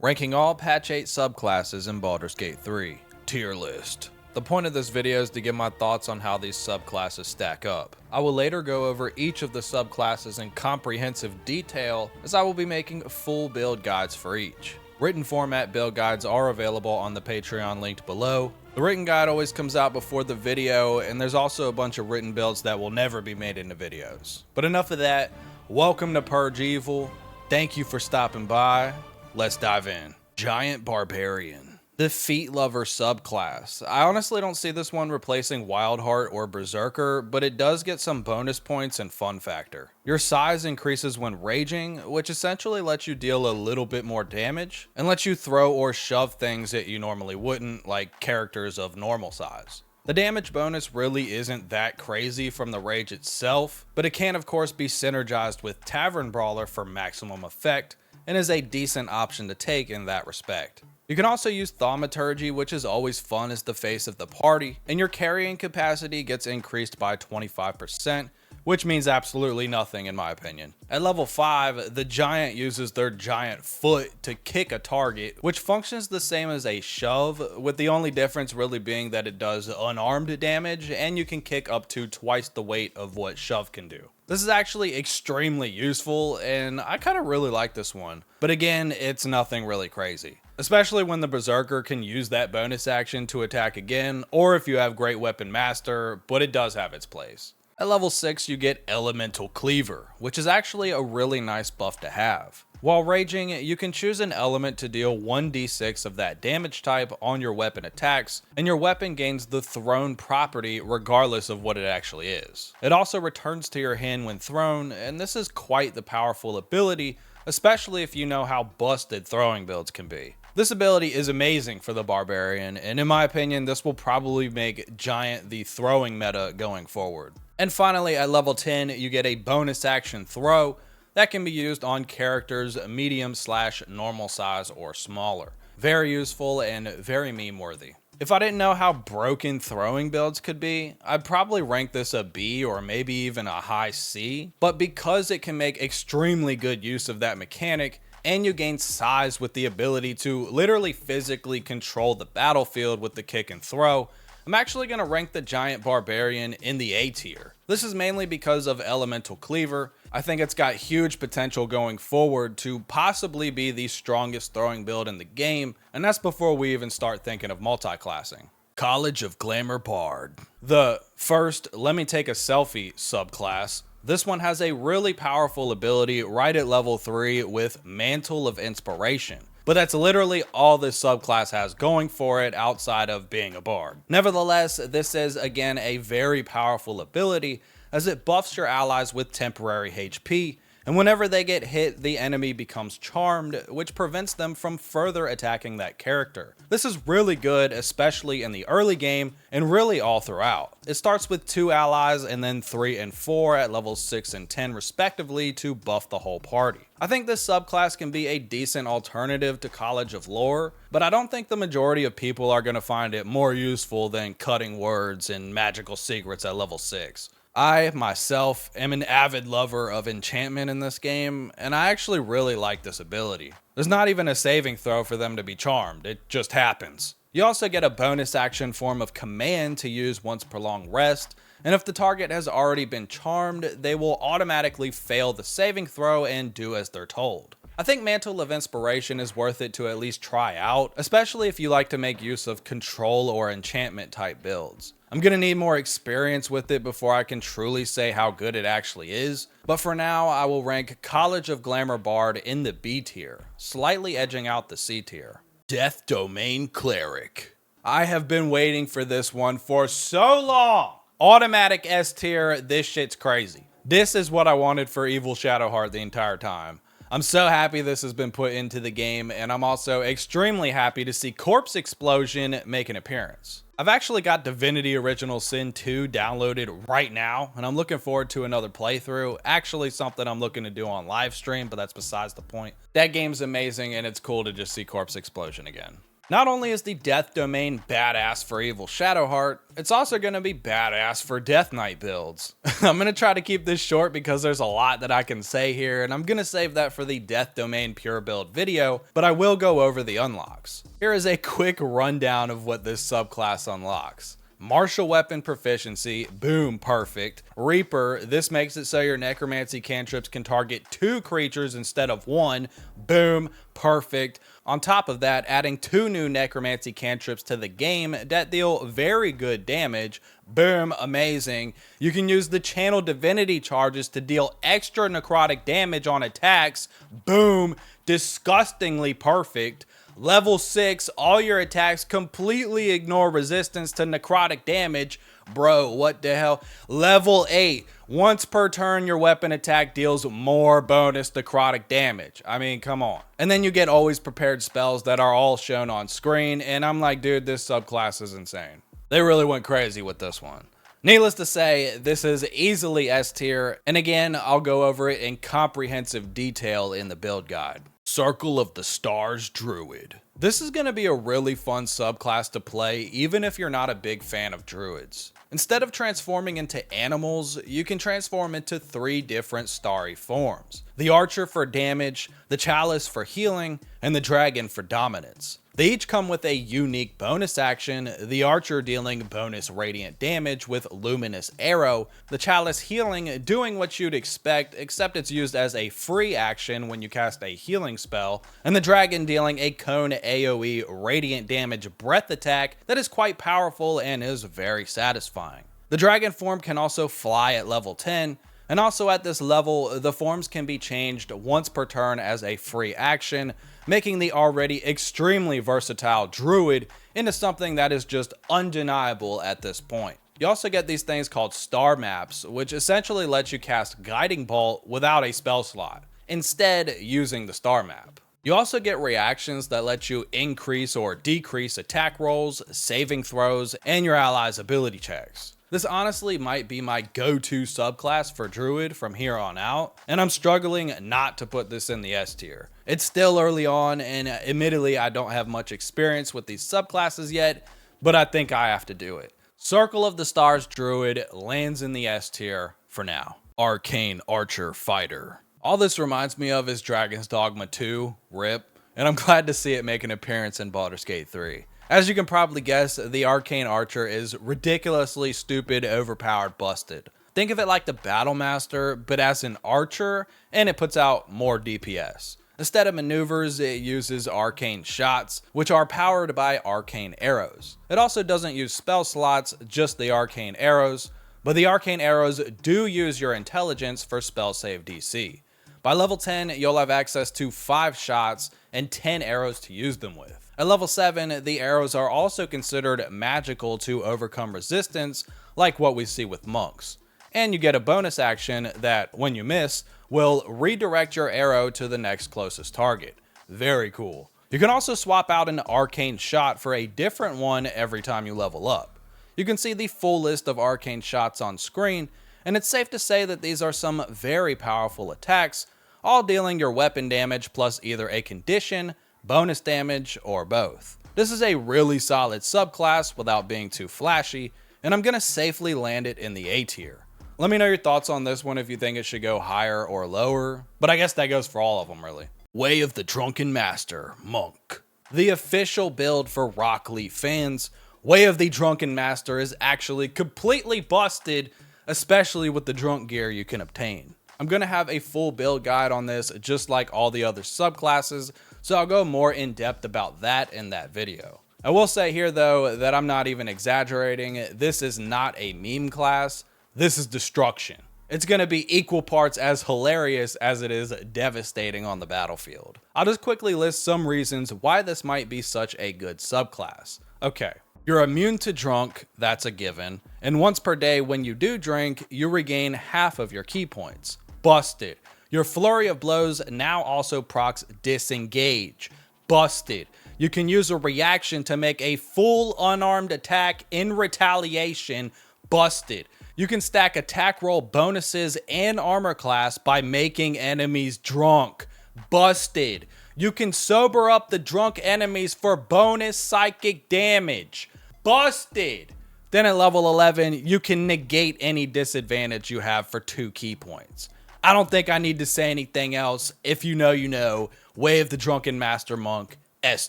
Ranking all patch 8 subclasses in Baldur's Gate 3. Tier list. The point of this video is to give my thoughts on how these subclasses stack up. I will later go over each of the subclasses in comprehensive detail, as I will be making full build guides for each. Written format build guides are available on the Patreon linked below. The written guide always comes out before the video, and there's also a bunch of written builds that will never be made into videos. But enough of that. Welcome to Purge Evil. Thank you for stopping by. Let's dive in. Giant Barbarian. The Feat Lover subclass. I honestly don't see this one replacing Wildheart or Berserker, but it does get some bonus points and fun factor. Your size increases when raging, which essentially lets you deal a little bit more damage, and lets you throw or shove things that you normally wouldn't, like characters of normal size. The damage bonus really isn't that crazy from the rage itself, but it can of course be synergized with Tavern Brawler for maximum effect, and is a decent option to take in that respect. You can also use Thaumaturgy, which is always fun as the face of the party, and your carrying capacity gets increased by 25%, which means absolutely nothing in my opinion. At level 5, the giant uses their giant foot to kick a target, which functions the same as a shove, with the only difference really being that it does unarmed damage, and you can kick up to twice the weight of what shove can do. This is actually extremely useful, and I kind of really like this one. But again, it's nothing really crazy. Especially when the Berserker can use that bonus action to attack again, or if you have Great Weapon Master, but it does have its place. At level 6, you get Elemental Cleaver, which is actually a really nice buff to have. While raging, you can choose an element to deal 1d6 of that damage type on your weapon attacks, and your weapon gains the thrown property regardless of what it actually is. It also returns to your hand when thrown, and this is quite the powerful ability, especially if you know how busted throwing builds can be. This ability is amazing for the Barbarian, and in my opinion, this will probably make Giant the throwing meta going forward. And finally, at level 10, you get a bonus action throw that can be used on characters medium/normal size or smaller. Very useful and very meme worthy. If I didn't know how broken throwing builds could be, I'd probably rank this a B or maybe even a high C, but because it can make extremely good use of that mechanic, and you gain size with the ability to literally physically control the battlefield with the kick and throw, I'm actually going to rank the Giant Barbarian in the A tier. This is mainly because of Elemental Cleaver. I think it's got huge potential going forward to possibly be the strongest throwing build in the game, and that's before we even start thinking of multi-classing. College of Glamour Bard. The first let me take a selfie subclass. This one has a really powerful ability right at level 3 with Mantle of Inspiration. But that's literally all this subclass has going for it outside of being a bard. Nevertheless, this is again a very powerful ability as it buffs your allies with temporary HP, and whenever they get hit, the enemy becomes charmed, which prevents them from further attacking that character. This is really good, especially in the early game, and really all throughout. It starts with 2 allies and then 3 and 4 at levels 6 and 10 respectively to buff the whole party. I think this subclass can be a decent alternative to College of Lore, but I don't think the majority of people are going to find it more useful than cutting words and magical secrets at level 6. I, myself, am an avid lover of enchantment in this game, and I actually really like this ability. There's not even a saving throw for them to be charmed, it just happens. You also get a bonus action form of command to use once per long rest, and if the target has already been charmed, they will automatically fail the saving throw and do as they're told. I think Mantle of Inspiration is worth it to at least try out, especially if you like to make use of control or enchantment type builds. I'm gonna need more experience with it before I can truly say how good it actually is, but for now I will rank College of Glamour Bard in the B tier, slightly edging out the C tier. Death Domain Cleric. I have been waiting for this one for so long! Automatic S tier, this shit's crazy. This is what I wanted for Evil Shadowheart the entire time. I'm so happy this has been put into the game, and I'm also extremely happy to see Corpse Explosion make an appearance. I've actually got Divinity Original Sin 2 downloaded right now, and I'm looking forward to another playthrough. Actually something I'm looking to do on live stream, but that's besides the point. That game's amazing, and it's cool to just see Corpse Explosion again. Not only is the Death Domain badass for Evil Shadowheart, it's also going to be badass for Death Knight builds. I'm going to try to keep this short because there's a lot that I can say here, and I'm going to save that for the Death Domain pure build video, but I will go over the unlocks. Here is a quick rundown of what this subclass unlocks. Martial Weapon Proficiency, boom, perfect. Reaper, this makes it so your Necromancy cantrips can target 2 creatures instead of 1, boom, perfect. On top of that, adding 2 new Necromancy cantrips to the game that deal very good damage, boom, amazing. You can use the Channel Divinity charges to deal extra necrotic damage on attacks, boom, disgustingly perfect. Level 6, all your attacks completely ignore resistance to necrotic damage. Bro, what the hell? Level 8, once per turn your weapon attack deals more bonus necrotic damage. I mean, come on. And then you get always prepared spells that are all shown on screen, and I'm like, dude, this subclass is insane. They really went crazy with this one. Needless to say, this is easily S tier, and again, I'll go over it in comprehensive detail in the build guide. Circle of the Stars Druid. This is going to be a really fun subclass to play, even if you're not a big fan of druids. Instead of transforming into animals, you can transform into 3 different starry forms. The Archer for damage, the Chalice for healing, and the Dragon for dominance. They each come with a unique bonus action, the Archer dealing bonus radiant damage with Luminous Arrow, the Chalice healing doing what you'd expect except it's used as a free action when you cast a healing spell, and the Dragon dealing a cone AoE radiant damage breath attack that is quite powerful and is very satisfying. The Dragon form can also fly at level 10, and also at this level, the forms can be changed once per turn as a free action, making the already extremely versatile Druid into something that is just undeniable at this point. You also get these things called star maps, which essentially lets you cast Guiding Bolt without a spell slot, instead using the star map. You also get reactions that let you increase or decrease attack rolls, saving throws, and your allies' ability checks. This honestly might be my go-to subclass for Druid from here on out, and I'm struggling not to put this in the S tier. It's still early on, and admittedly I don't have much experience with these subclasses yet, but I think I have to do it. Circle of the Stars Druid lands in the S tier for now. Arcane Archer Fighter. All this reminds me of is Dragon's Dogma 2, RIP, and I'm glad to see it make an appearance in Baldur's Gate 3. As you can probably guess, the Arcane Archer is ridiculously stupid, overpowered, busted. Think of it like the Battlemaster, but as an archer, and it puts out more DPS. Instead of maneuvers, it uses arcane shots, which are powered by arcane arrows. It also doesn't use spell slots, just the arcane arrows, but the arcane arrows do use your intelligence for spell save DC. By level 10, you'll have access to 5 shots and 10 arrows to use them with. At level 7, the arrows are also considered magical to overcome resistance, like what we see with monks. And you get a bonus action that, when you miss, will redirect your arrow to the next closest target. Very cool. You can also swap out an arcane shot for a different one every time you level up. You can see the full list of arcane shots on screen, and it's safe to say that these are some very powerful attacks, all dealing your weapon damage plus either a condition, bonus damage, or both. This is a really solid subclass without being too flashy, and I'm gonna safely land it in the A tier. Let me know your thoughts on this one if you think it should go higher or lower, but I guess that goes for all of them really. Way of the Drunken Master, Monk. The official build for Rockleaf fans, Way of the Drunken Master is actually completely busted, especially with the drunk gear you can obtain. I'm gonna have a full build guide on this just like all the other subclasses, so I'll go more in depth about that in that video. I will say here though that I'm not even exaggerating. This is not a meme class. This is destruction. It's going to be equal parts as hilarious as it is devastating on the battlefield. I'll just quickly list some reasons why this might be such a good subclass. Okay, you're immune to drunk, that's a given, and once per day when you do drink, you regain half of your key points. Busted. Your Flurry of Blows now also procs Disengage. Busted. You can use a reaction to make a full unarmed attack in retaliation. Busted. You can stack attack roll bonuses and armor class by making enemies drunk. Busted. You can sober up the drunk enemies for bonus psychic damage. Busted! Then at level 11, you can negate any disadvantage you have for 2 key points. I don't think I need to say anything else. If you know, you know. Way of the Drunken Master Monk, S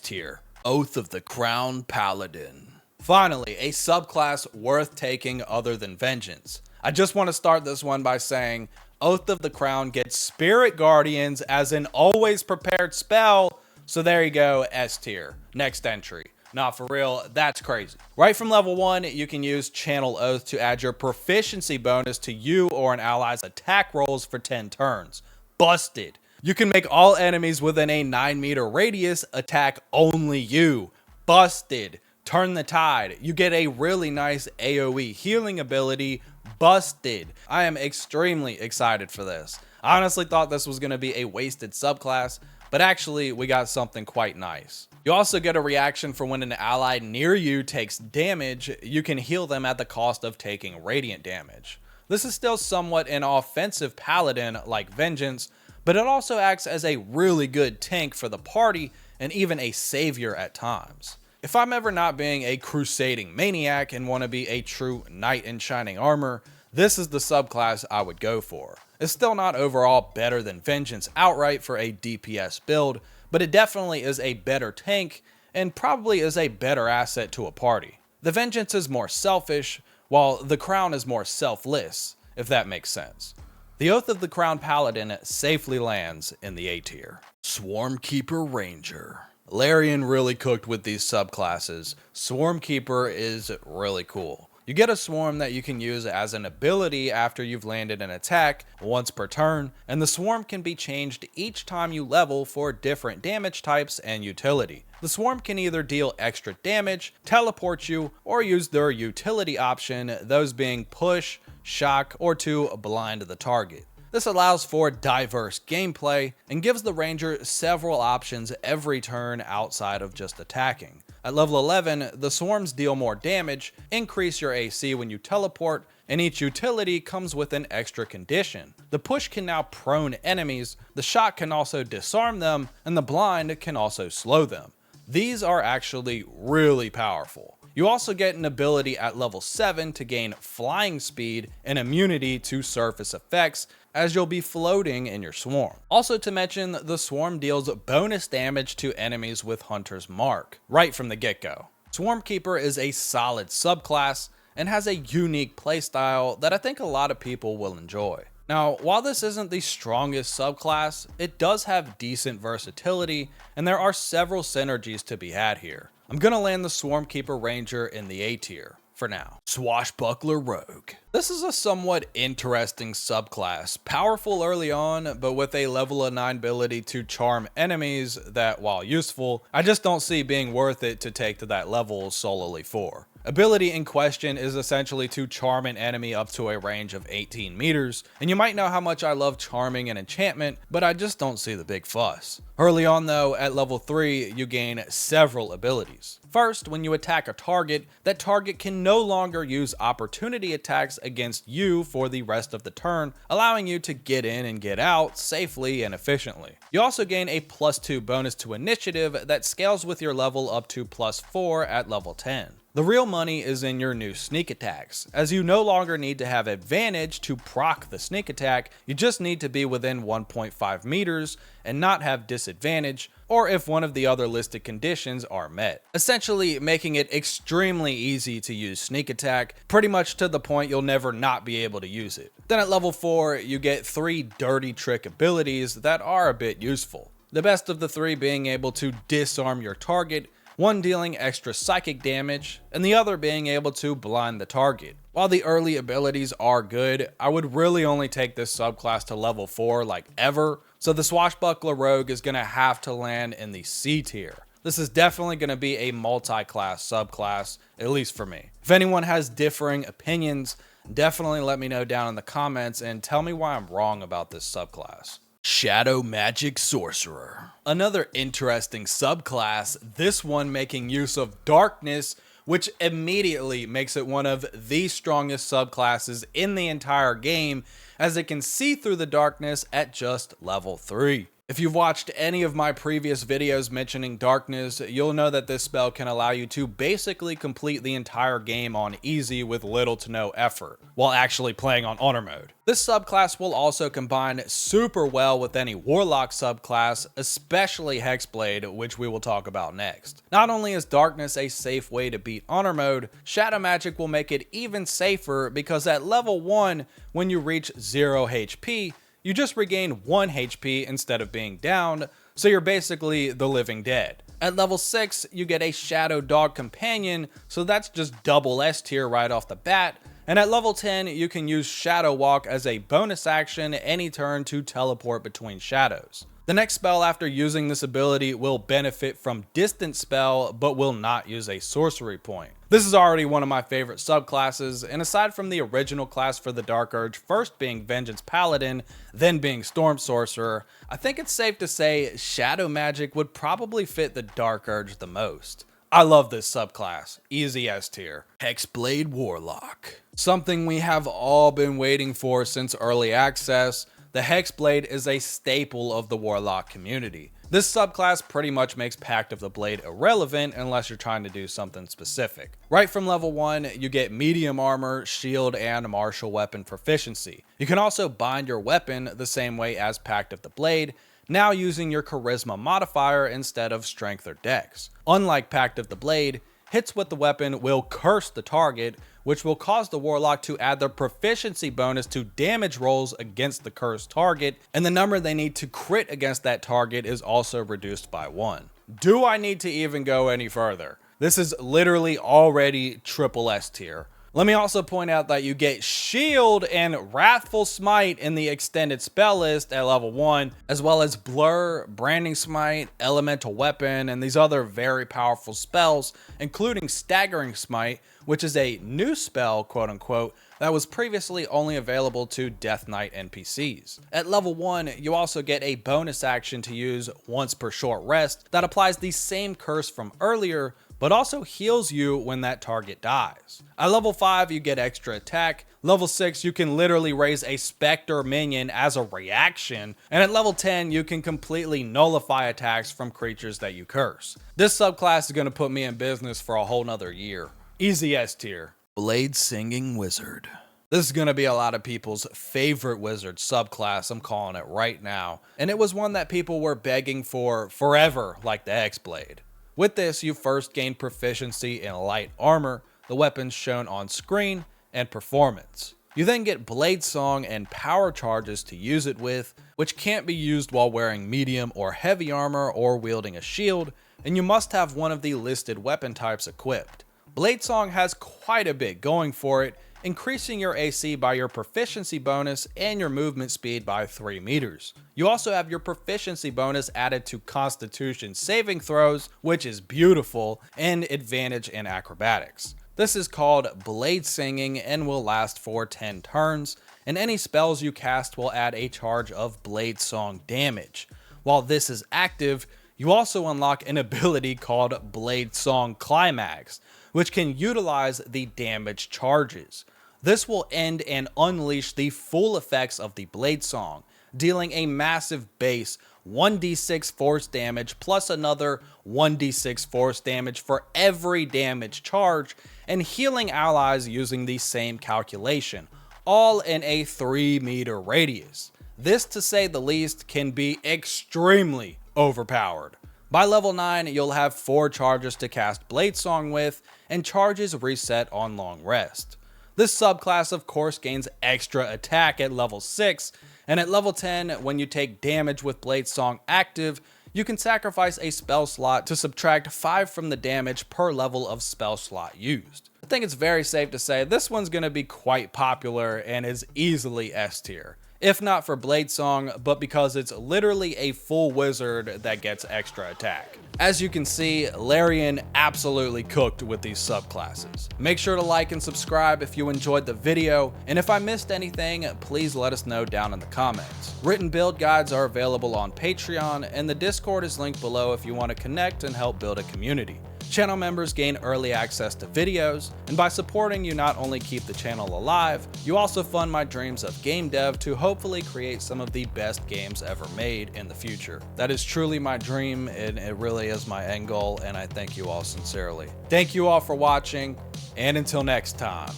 tier. Oath of the Crown Paladin. Finally, a subclass worth taking other than Vengeance. I just want to start this one by saying Oath of the Crown gets Spirit Guardians as an always prepared spell, so there you go, S tier. Next entry. Nah, for real, that's crazy. Right from level 1, you can use Channel Oath to add your proficiency bonus to you or an ally's attack rolls for 10 turns. Busted. You can make all enemies within a 9-meter radius attack only you. Busted. Turn the Tide. You get a really nice AoE healing ability. Busted. I am extremely excited for this. I honestly thought this was going to be a wasted subclass, but actually we got something quite nice. You also get a reaction for when an ally near you takes damage, you can heal them at the cost of taking radiant damage. This is still somewhat an offensive paladin like Vengeance, but it also acts as a really good tank for the party and even a savior at times. If I'm ever not being a crusading maniac and want to be a true knight in shining armor, this is the subclass I would go for. It's still not overall better than Vengeance outright for a DPS build, but it definitely is a better tank and probably is a better asset to a party. The Vengeance is more selfish, while the Crown is more selfless, if that makes sense. The Oath of the Crown Paladin safely lands in the A tier. Swarmkeeper Ranger. Larian really cooked with these subclasses. Swarmkeeper is really cool. You get a swarm that you can use as an ability after you've landed an attack once per turn, and the swarm can be changed each time you level for different damage types and utility. The swarm can either deal extra damage, teleport you, or use their utility option, those being push, shock, or to blind the target. This allows for diverse gameplay and gives the ranger several options every turn outside of just attacking. At level 11, the swarms deal more damage, increase your AC when you teleport, and each utility comes with an extra condition. The push can now prone enemies, the shock can also disarm them, and the blind can also slow them. These are actually really powerful. You also get an ability at level 7 to gain flying speed and immunity to surface effects, as you'll be floating in your swarm. Also to mention, the swarm deals bonus damage to enemies with Hunter's Mark, right from the get-go. Swarmkeeper is a solid subclass and has a unique playstyle that I think a lot of people will enjoy. Now, while this isn't the strongest subclass, it does have decent versatility, and there are several synergies to be had here. I'm gonna land the Swarmkeeper Ranger in the A tier for now. Swashbuckler Rogue. This is a somewhat interesting subclass, powerful early on, but with a level of 9 ability to charm enemies that, while useful, I just don't see being worth it to take to that level solely for. Ability in question is essentially to charm an enemy up to a range of 18 meters, and you might know how much I love charming an enchantment, but I just don't see the big fuss. Early on though, at level 3, you gain several abilities. First, when you attack a target, that target can no longer use opportunity attacks against you for the rest of the turn, allowing you to get in and get out safely and efficiently. You also gain a +2 bonus to initiative that scales with your level up to +4 at level 10. The real money is in your new sneak attacks, as you no longer need to have advantage to proc the sneak attack, you just need to be within 1.5 meters and not have disadvantage, or if one of the other listed conditions are met. Essentially making it extremely easy to use sneak attack, pretty much to the point you'll never not be able to use it. Then at level 4, you get 3 dirty trick abilities that are a bit useful. The best of the 3 being able to disarm your target, one dealing extra psychic damage, and the other being able to blind the target. While the early abilities are good, I would really only take this subclass to level 4 like ever, so the Swashbuckler Rogue is going to have to land in the C tier. This is definitely going to be a multi-class subclass, at least for me. If anyone has differing opinions, definitely let me know down in the comments and tell me why I'm wrong about this subclass. Shadow Magic Sorcerer. Another interesting subclass, this one making use of darkness, which immediately makes it one of the strongest subclasses in the entire game, as it can see through the darkness at just level 3. If you've watched any of my previous videos mentioning darkness, you'll know that this spell can allow you to basically complete the entire game on easy with little to no effort, while actually playing on honor mode. This subclass will also combine super well with any Warlock subclass, especially Hexblade, which we will talk about next. Not only is darkness a safe way to beat honor mode, shadow magic will make it even safer because at level 1, when you reach 0 HP, you just regain 1 HP instead of being downed, so you're basically the living dead. At level 6, you get a Shadow Dog Companion, so that's just double S tier right off the bat, and at level 10, you can use Shadow Walk as a bonus action any turn to teleport between shadows. The next spell after using this ability will benefit from Distant Spell, but will not use a sorcery point. This is already one of my favorite subclasses, and aside from the original class for the Dark Urge, first being Vengeance Paladin, then being Storm Sorcerer, I think it's safe to say Shadow Magic would probably fit the Dark Urge the most. I love this subclass, easy S tier. Hexblade Warlock. Something we have all been waiting for since early access. The Hexblade is a staple of the Warlock community. This subclass pretty much makes Pact of the Blade irrelevant unless you're trying to do something specific. Right from level 1, you get medium armor, shield, and martial weapon proficiency. You can also bind your weapon the same way as Pact of the Blade, now using your charisma modifier instead of strength or dex. Unlike Pact of the Blade, hits with the weapon will curse the target, which will cause the Warlock to add their proficiency bonus to damage rolls against the cursed target, and the number they need to crit against that target is also reduced by 1. Do I need to even go any further? This is literally already triple S tier. Let me also point out that you get Shield and Wrathful Smite in the extended spell list at level 1, as well as Blur, Branding Smite, Elemental Weapon, and these other very powerful spells, including Staggering Smite, which is a new spell, quote unquote, that was previously only available to Death Knight NPCs. At level 1, you also get a bonus action to use once per short rest that applies the same curse from earlier, but also heals you when that target dies. At level 5, you get extra attack. Level 6, you can literally raise a Spectre minion as a reaction. And at level 10, you can completely nullify attacks from creatures that you curse. This subclass is going to put me in business for a whole nother year. Easy S tier. Bladesinging Wizard. This is going to be a lot of people's favorite wizard subclass, I'm calling it right now. And it was one that people were begging for forever, like the Hexblade. With this, you first gain proficiency in light armor, the weapons shown on screen, and performance. You then get Blade Song and power charges to use it with, which can't be used while wearing medium or heavy armor or wielding a shield, and you must have one of the listed weapon types equipped. Blade Song has quite a bit going for it, increasing your AC by your proficiency bonus and your movement speed by 3 meters. You also have your proficiency bonus added to Constitution saving throws, which is beautiful, and advantage in acrobatics. This is called Bladesinging and will last for 10 turns, and any spells you cast will add a charge of Blade Song damage. While this is active, you also unlock an ability called Blade Song Climax, which can utilize the damage charges. This will end and unleash the full effects of the Blade Song, dealing a massive base 1d6 force damage plus another 1d6 force damage for every damage charge, and healing allies using the same calculation, all in a 3-meter radius. This, to say the least, can be extremely overpowered. By level 9, you'll have 4 charges to cast Blade Song with, and charges reset on long rest. This subclass of course gains extra attack at level 6, and at level 10, when you take damage with Blade Song active, you can sacrifice a spell slot to subtract 5 from the damage per level of spell slot used. I think it's very safe to say this one's going to be quite popular and is easily S tier. If not for Blade Song, but because it's literally a full wizard that gets extra attack. As you can see, Larian absolutely cooked with these subclasses. Make sure to like and subscribe if you enjoyed the video, and if I missed anything, please let us know down in the comments. Written build guides are available on Patreon, and the Discord is linked below if you want to connect and help build a community. Channel members gain early access to videos, and by supporting you not only keep the channel alive, you also fund my dreams of game dev to hopefully create some of the best games ever made in the future. That is truly my dream, and it really is my end goal, and I thank you all sincerely. Thank you all for watching, and until next time,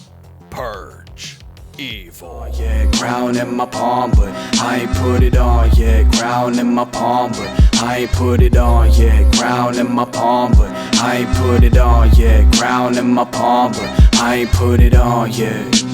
Purge evil. Yeah, crown in my palm, but I ain't put it on. Yeah, crown in my palm, but I ain't put it on. Yeah, crown in my palm, but I ain't put it on. Yeah, crown in my palm, but I ain't put it on. Yeah.